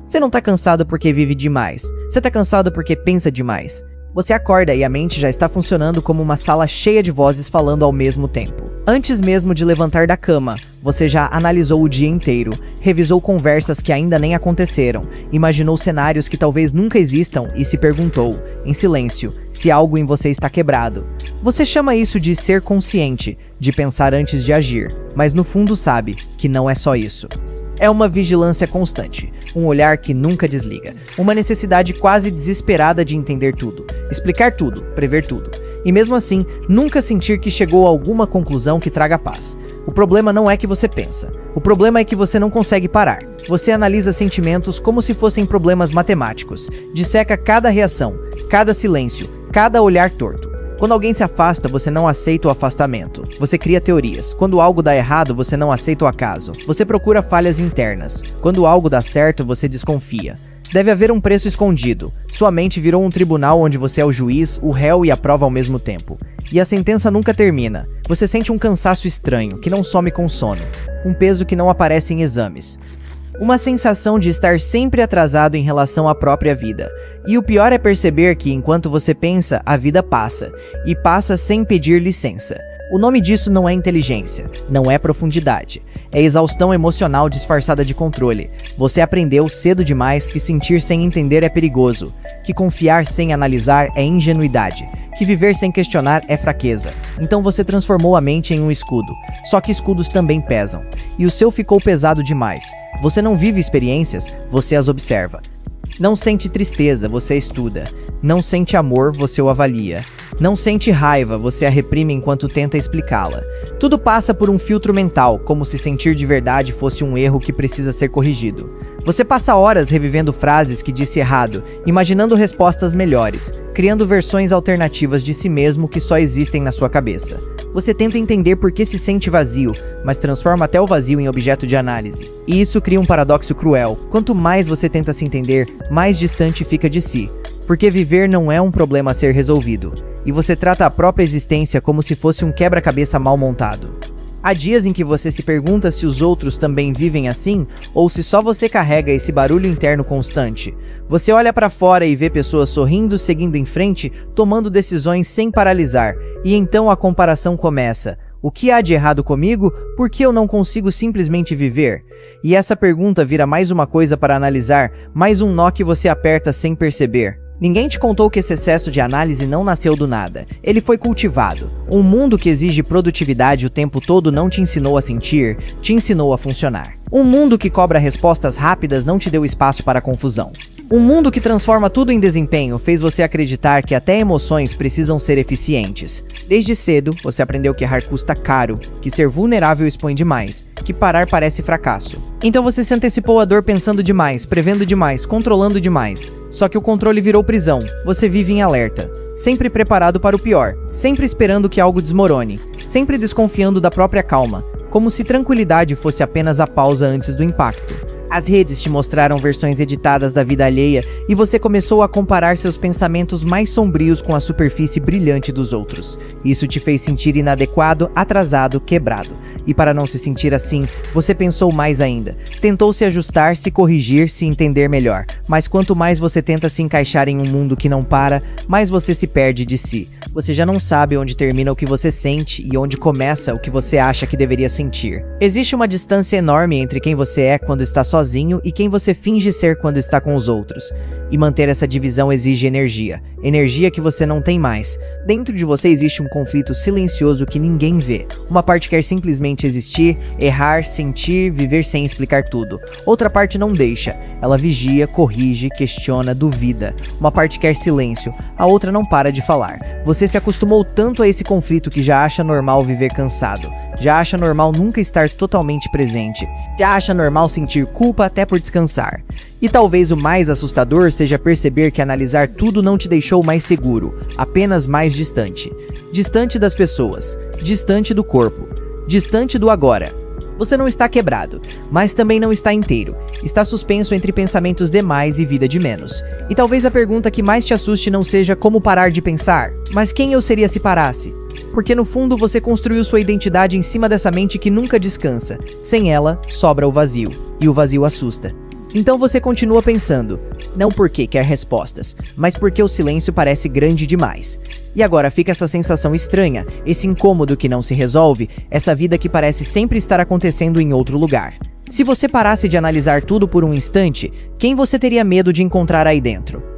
Você não tá cansado porque vive demais. Você tá cansado porque pensa demais. Você acorda e a mente já está funcionando como uma sala cheia de vozes falando ao mesmo tempo. Antes mesmo de levantar da cama, você já analisou o dia inteiro, revisou conversas que ainda nem aconteceram, imaginou cenários que talvez nunca existam e se perguntou, em silêncio, se algo em você está quebrado. Você chama isso de ser consciente, de pensar antes de agir, mas no fundo sabe que não é só isso. É uma vigilância constante, um olhar que nunca desliga, uma necessidade quase desesperada de entender tudo, explicar tudo, prever tudo. E mesmo assim, nunca sentir que chegou a alguma conclusão que traga paz. O problema não é que você pensa, o problema é que você não consegue parar. Você analisa sentimentos como se fossem problemas matemáticos, disseca cada reação, cada silêncio, cada olhar torto. Quando alguém se afasta, você não aceita o afastamento. Você cria teorias. Quando algo dá errado, você não aceita o acaso. Você procura falhas internas. Quando algo dá certo, você desconfia. Deve haver um preço escondido. Sua mente virou um tribunal onde você é o juiz, o réu e a prova ao mesmo tempo. E a sentença nunca termina. Você sente um cansaço estranho, que não some com sono. Um peso que não aparece em exames. Uma sensação de estar sempre atrasado em relação à própria vida. E o pior é perceber que, enquanto você pensa, a vida passa. E passa sem pedir licença. O nome disso não é inteligência, não é profundidade. É exaustão emocional disfarçada de controle. Você aprendeu cedo demais que sentir sem entender é perigoso, que confiar sem analisar é ingenuidade, que viver sem questionar é fraqueza. Então você transformou a mente em um escudo. Só que escudos também pesam. E o seu ficou pesado demais. Você não vive experiências, você as observa. Não sente tristeza, você estuda. Não sente amor, você o avalia. Não sente raiva, você a reprime enquanto tenta explicá-la. Tudo passa por um filtro mental, como se sentir de verdade fosse um erro que precisa ser corrigido. Você passa horas revivendo frases que disse errado, imaginando respostas melhores, criando versões alternativas de si mesmo que só existem na sua cabeça. Você tenta entender por que se sente vazio, mas transforma até o vazio em objeto de análise. E isso cria um paradoxo cruel. Quanto mais você tenta se entender, mais distante fica de si. Porque viver não é um problema a ser resolvido. E você trata a própria existência como se fosse um quebra-cabeça mal montado. Há dias em que você se pergunta se os outros também vivem assim, ou se só você carrega esse barulho interno constante. Você olha para fora e vê pessoas sorrindo, seguindo em frente, tomando decisões sem paralisar. E então a comparação começa. O que há de errado comigo? Por que eu não consigo simplesmente viver? E essa pergunta vira mais uma coisa para analisar, mais um nó que você aperta sem perceber. Ninguém te contou que esse excesso de análise não nasceu do nada. Ele foi cultivado. Um mundo que exige produtividade o tempo todo não te ensinou a sentir, te ensinou a funcionar. Um mundo que cobra respostas rápidas não te deu espaço para confusão. Um mundo que transforma tudo em desempenho fez você acreditar que até emoções precisam ser eficientes. Desde cedo, você aprendeu que errar custa caro, que ser vulnerável expõe demais, que parar parece fracasso. Então você se antecipou à dor pensando demais, prevendo demais, controlando demais. Só que o controle virou prisão. Você vive em alerta, sempre preparado para o pior, sempre esperando que algo desmorone, sempre desconfiando da própria calma, como se tranquilidade fosse apenas a pausa antes do impacto. As redes te mostraram versões editadas da vida alheia e você começou a comparar seus pensamentos mais sombrios com a superfície brilhante dos outros. Isso te fez sentir inadequado, atrasado, quebrado. E para não se sentir assim, você pensou mais ainda. Tentou se ajustar, se corrigir, se entender melhor. Mas quanto mais você tenta se encaixar em um mundo que não para, mais você se perde de si. Você já não sabe onde termina o que você sente e onde começa o que você acha que deveria sentir. Existe uma distância enorme entre quem você é quando está sozinho e quem você finge ser quando está com os outros. E manter essa divisão exige energia. Energia que você não tem mais. Dentro de você existe um conflito silencioso que ninguém vê. Uma parte quer simplesmente existir, errar, sentir, viver sem explicar tudo. Outra parte não deixa. Ela vigia, corrige, questiona, duvida. Uma parte quer silêncio, a outra não para de falar. Você se acostumou tanto a esse conflito que já acha normal viver cansado. Já acha normal nunca estar totalmente presente. Já acha normal sentir culpa até por descansar. E talvez o mais assustador seja perceber que analisar tudo não te deixou mais seguro, apenas mais distante. Distante das pessoas, distante do corpo, distante do agora. Você não está quebrado, mas também não está inteiro. Está suspenso entre pensamentos demais e vida de menos. E talvez a pergunta que mais te assuste não seja como parar de pensar, mas quem eu seria se parasse? Porque no fundo você construiu sua identidade em cima dessa mente que nunca descansa. Sem ela, sobra o vazio. E o vazio assusta. Então você continua pensando, não porque quer respostas, mas porque o silêncio parece grande demais. E agora fica essa sensação estranha, esse incômodo que não se resolve, essa vida que parece sempre estar acontecendo em outro lugar. Se você parasse de analisar tudo por um instante, quem você teria medo de encontrar aí dentro?